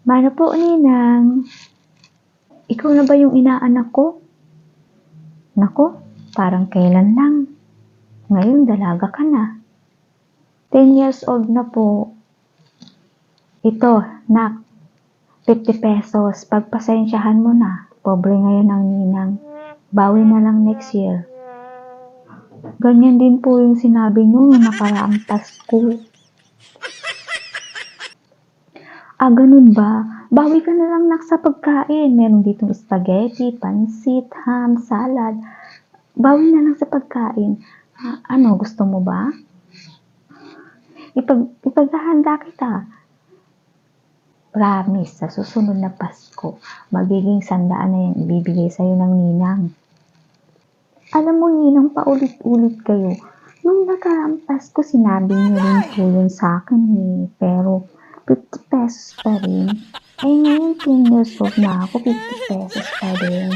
Mano po, ninang. Ikaw na ba yung inaanak ko? Naku, parang kailan lang. Ngayon dalaga ka na. 10 years old na po. Ito, nak, 50 pesos. Pagpasensyahan mo na. Pobre ngayon ang ninang. Bawi na lang next year. Ganyan din po yung sinabi nyo nung nakaraang Pasko. Ganun ba? Bawi ka na lang nak sa pagkain. Meron ditong spaghetti, pansit, ham, salad. Bawi na lang sa pagkain. Ano, gusto mo ba? Ipaghahanda kita. Promise, sa susunod na Pasko, magiging 100 na yung ibibigay sa'yo ng ninang. Alam mo, ninang, paulit-ulit kayo. Nung nakaraang Pasko, sinabi niyo rin po yun sa akin eh. Pero, 50 pesos pa rin. Ngayon 10 years old na ako, 50 pesos pa rin.